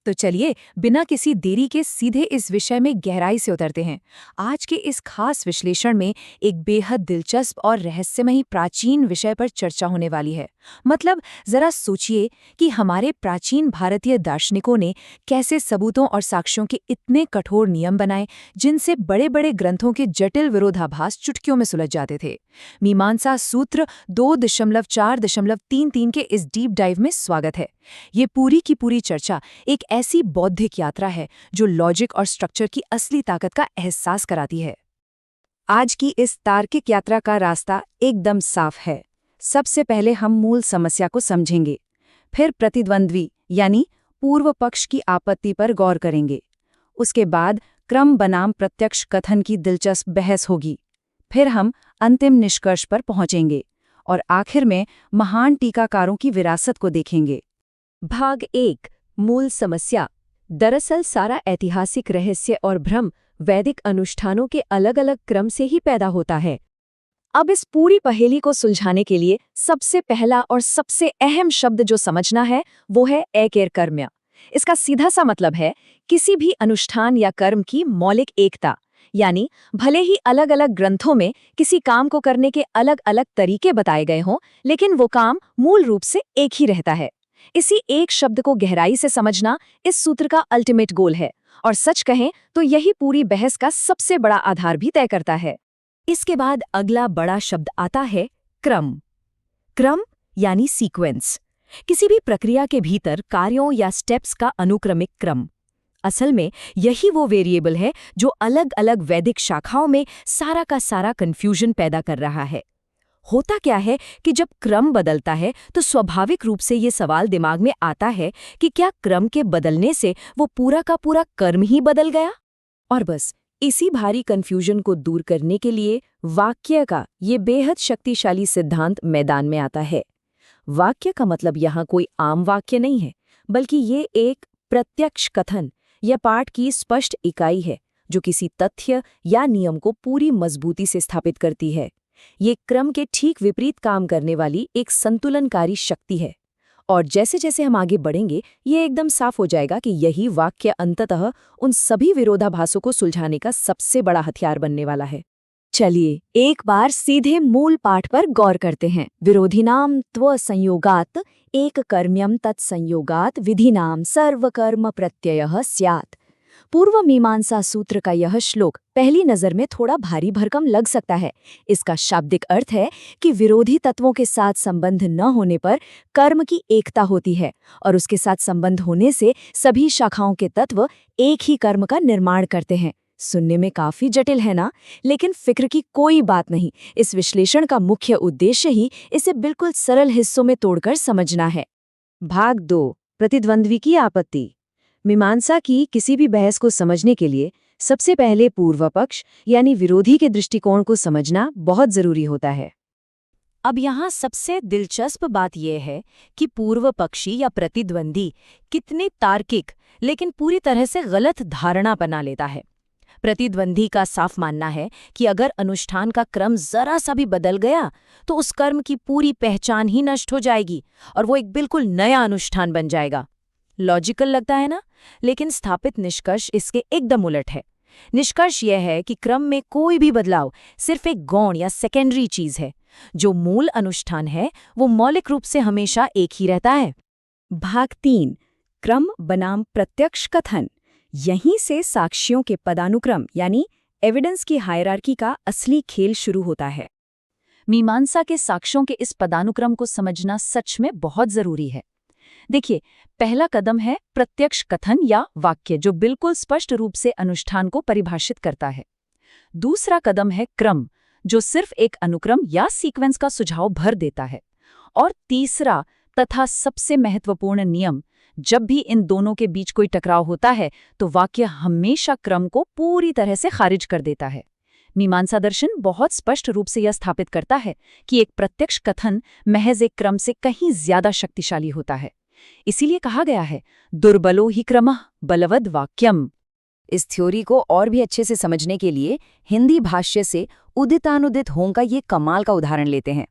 तो चलिए बिना किसी देरी के सीधे इस विषय में गहराई से उतरते हैं। आज के इस खास विश्लेषण में एक बेहद दिलचस्प और रहस्यमयी प्राचीन विषय पर चर्चा होने वाली है। मतलब जरा सोचिए कि हमारे प्राचीन भारतीय दार्शनिकों ने कैसे सबूतों और साक्ष्यों के इतने कठोर नियम बनाए जिनसे बड़े बड़े ग्रंथों के जटिल विरोधाभास चुटकियों में सुलझ जाते थे। मीमांसा सूत्र 2.4.33 के इस डीप डाइव में स्वागत है। ये पूरी की पूरी चर्चा एक ऐसी बौद्धिक यात्रा है जो लॉजिक और स्ट्रक्चर की असली ताकत का एहसास कराती है। आज की इस तार्किक यात्रा का रास्ता एकदम साफ है। सबसे पहले हम मूल समस्या को समझेंगे, फिर प्रतिद्वंद्वी यानी पूर्व पक्ष की आपत्ति पर गौर करेंगे। उसके बाद क्रम बनाम प्रत्यक्ष कथन की दिलचस्प बहस होगी। फिर हम अंतिम निष्कर्ष पर पहुंचेंगे और आखिर में महान टीकाकारों की विरासत को देखेंगे। भाग 1 मूल समस्या। दरअसल सारा ऐतिहासिक रहस्य और भ्रम वैदिक अनुष्ठानों के अलग अलग क्रम से ही पैदा होता है। अब इस पूरी पहेली को सुलझाने के लिए सबसे पहला और सबसे अहम शब्द जो समझना है वो है ऐकैर्कर्म्य। इसका सीधा सा मतलब है किसी भी अनुष्ठान या कर्म की मौलिक एकता, यानी भले ही अलग अलग ग्रंथों में किसी काम को करने के अलग अलग तरीके बताए गए हों, लेकिन वो काम मूल रूप से एक ही रहता है। इसी एक शब्द को गहराई से समझना इस सूत्र का अल्टीमेट गोल है, और सच कहें तो यही पूरी बहस का सबसे बड़ा आधार भी तय करता है। इसके बाद अगला बड़ा शब्द आता है क्रम। क्रम यानी सीक्वेंस, किसी भी प्रक्रिया के भीतर कार्यों या स्टेप्स का अनुक्रमिक क्रम। असल में यही वो वेरिएबल है जो अलग अलग वैदिक शाखाओं में सारा का सारा कंफ्यूजन पैदा कर रहा है। होता क्या है कि जब क्रम बदलता है तो स्वाभाविक रूप से ये सवाल दिमाग में आता है कि क्या क्रम के बदलने से वो पूरा का पूरा कर्म ही बदल गया? और बस इसी भारी कंफ्यूजन को दूर करने के लिए वाक्य का ये बेहद शक्तिशाली सिद्धांत मैदान में आता है। वाक्य का मतलब यहाँ कोई आम वाक्य नहीं है, बल्कि ये एक प्रत्यक्ष कथन या पाठ की स्पष्ट इकाई है जो किसी तथ्य या नियम को पूरी मजबूती से स्थापित करती है। ये क्रम के ठीक विपरीत काम करने वाली एक संतुलनकारी शक्ति है, और जैसे जैसे हम आगे बढ़ेंगे ये एकदम साफ हो जाएगा कि यही वाक्य अंततः उन सभी विरोधाभासों को सुलझाने का सबसे बड़ा हथियार बनने वाला है। चलिए एक बार सीधे मूल पाठ पर गौर करते हैं। विरोधिनाम त्व संयोगात एक कर्म्यम तत्संयोगात विधिनाम सर्वकर्म प्रत्ययः स्यात्। पूर्व मीमांसा सूत्र का यह श्लोक पहली नजर में थोड़ा भारी भरकम लग सकता है। इसका शाब्दिक अर्थ है कि विरोधी तत्वों के साथ संबंध न होने पर कर्म की एकता होती है, और उसके साथ संबंध होने से सभी शाखाओं के तत्व एक ही कर्म का निर्माण करते हैं। सुनने में काफी जटिल है ना? लेकिन फिक्र की कोई बात नहीं। इस विश्लेषण का मुख्य उद्देश्य ही इसे बिल्कुल सरल हिस्सों में तोड़कर समझना है। भाग 2 प्रतिद्वंद्वी की आपत्ति। मीमांसा की किसी भी बहस को समझने के लिए सबसे पहले पूर्व पक्ष यानी विरोधी के दृष्टिकोण को समझना बहुत जरूरी होता है। अब यहाँ सबसे दिलचस्प बात यह है कि पूर्व पक्षी या प्रतिद्वंदी कितने तार्किक लेकिन पूरी तरह से गलत धारणा बना लेता है। प्रतिद्वंदी का साफ मानना है कि अगर अनुष्ठान का क्रम जरा सा भी बदल गया तो उस कर्म की पूरी पहचान ही नष्ट हो जाएगी और वो एक बिल्कुल नया अनुष्ठान बन जाएगा। लॉजिकल लगता है ना? लेकिन स्थापित निष्कर्ष इसके एकदम उलट है। निष्कर्ष यह है कि क्रम में कोई भी बदलाव सिर्फ एक गौण या सेकेंडरी चीज है। जो मूल अनुष्ठान है वो मौलिक रूप से हमेशा एक ही रहता है। भाग 3 क्रम बनाम प्रत्यक्ष कथन। यहीं से साक्ष्यों के पदानुक्रम यानी एविडेंस की हायरार्की का असली खेल शुरू होता है। मीमांसा के साक्ष्यों के इस पदानुक्रम को समझना सच में बहुत जरूरी है। देखिए, पहला कदम है प्रत्यक्ष कथन या वाक्य जो बिल्कुल स्पष्ट रूप से अनुष्ठान को परिभाषित करता है। दूसरा कदम है क्रम जो सिर्फ एक अनुक्रम या सीक्वेंस का सुझाव भर देता है। और तीसरा तथा सबसे महत्वपूर्ण नियम, जब भी इन दोनों के बीच कोई टकराव होता है तो वाक्य हमेशा क्रम को पूरी तरह से खारिज कर देता है। मीमांसा दर्शन बहुत स्पष्ट रूप से यह स्थापित करता है कि एक प्रत्यक्ष कथन महज एक क्रम से कहीं ज्यादा शक्तिशाली होता है। इसीलिए कहा गया है दुर्बलो ही क्रमः बलवद वाक्यम। इस थ्योरी को और भी अच्छे से समझने के लिए हिंदी भाष्य से उदितानुदित हों का ये कमाल का उदाहरण लेते हैं।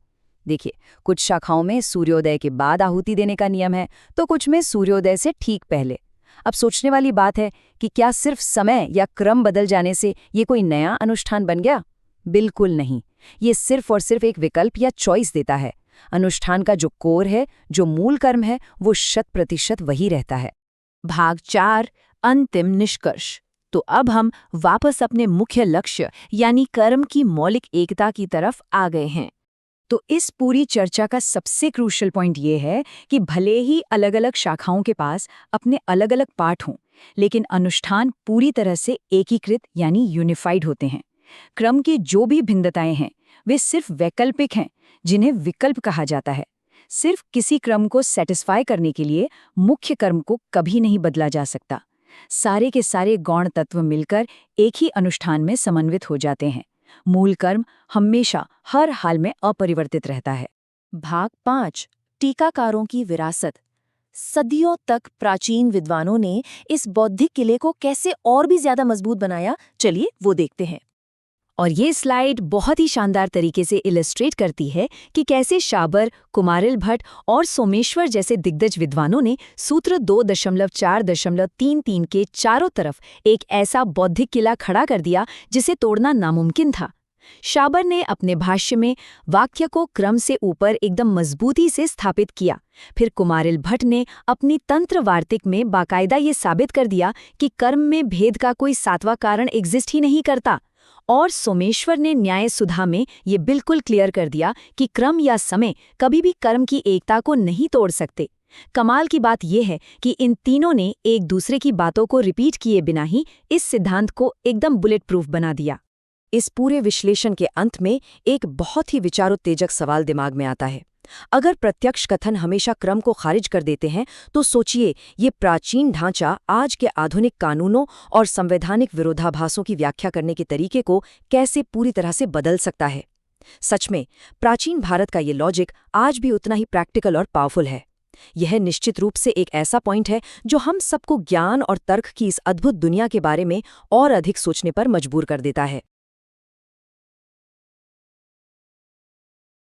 देखिए, कुछ शाखाओं में सूर्योदय के बाद आहुति देने का नियम है तो कुछ में सूर्योदय से ठीक पहले। अब सोचने वाली बात है कि क्या सिर्फ समय या क्रम बदल जाने से ये कोई नया अनुष्ठान बन गया? बिल्कुल नहीं। ये सिर्फ और सिर्फ एक विकल्प या चॉइस देता है। अनुष्ठान का जो कोर है, जो मूल कर्म है, वो 100% वही रहता है। भाग 4 अंतिम निष्कर्ष। तो अब हम वापस अपने मुख्य लक्ष्य यानी कर्म की मौलिक एकता की तरफ आ गए हैं। तो इस पूरी चर्चा का सबसे क्रूशियल पॉइंट ये है कि भले ही अलग-अलग शाखाओं के पास अपने अलग-अलग पार्ट हों, लेकिन अनुष्ठान पूरी तरह से एकीकृत यानी यूनिफाइड होते हैं। क्रम की जो भी भिन्नताएं हैं, वे सिर्फ वैकल्पिक हैं, जिन्हें विकल्प कहा जाता है। सिर्फ किसी क्रम को सेटिस्फाई करने के लिए मुख्य कर्म को कभी नहीं बदला जा सकता। सारे के सारे गौण तत्व मिलकर एक ही अनुष्ठान में समन्वित हो जाते हैं। मूल कर्म हमेशा हर हाल में अपरिवर्तित रहता है। भाग 5 टीकाकारों की विरासत। सदियों तक प्राचीन विद्वानों ने इस बौद्धिक किले को कैसे और भी ज्यादा मजबूत बनाया, चलिए वो देखते हैं। और ये स्लाइड बहुत ही शानदार तरीके से इलस्ट्रेट करती है कि कैसे शाबर, कुमारिल भट्ट और सोमेश्वर जैसे दिग्गज विद्वानों ने सूत्र 2.4.33 के चारों तरफ एक ऐसा बौद्धिक किला खड़ा कर दिया जिसे तोड़ना नामुमकिन था। शाबर ने अपने भाष्य में वाक्य को क्रम से ऊपर एकदम मजबूती से स्थापित किया। फिर कुमारिल भट्ट ने अपनी तंत्र वार्तिक में बाकायदा ये साबित कर दिया कि कर्म में भेद का कोई सातवां कारण एग्जिस्ट ही नहीं करता। और सोमेश्वर ने न्याय सुधा में ये बिल्कुल क्लियर कर दिया कि क्रम या समय कभी भी कर्म की एकता को नहीं तोड़ सकते। कमाल की बात यह है कि इन तीनों ने एक दूसरे की बातों को रिपीट किए बिना ही इस सिद्धांत को एकदम बुलेट प्रूफ बना दिया। इस पूरे विश्लेषण के अंत में एक बहुत ही विचारोत्तेजक सवाल दिमाग में आता है। अगर प्रत्यक्ष कथन हमेशा क्रम को खारिज कर देते हैं, तो सोचिए ये प्राचीन ढांचा आज के आधुनिक कानूनों और संवैधानिक विरोधाभासों की व्याख्या करने के तरीके को कैसे पूरी तरह से बदल सकता है। सच में प्राचीन भारत का ये लॉजिक आज भी उतना ही प्रैक्टिकल और पावरफुल है। यह निश्चित रूप से एक ऐसा पॉइंट है जो हम सबको ज्ञान और तर्क की इस अद्भुत दुनिया के बारे में और अधिक सोचने पर मजबूर कर देता है।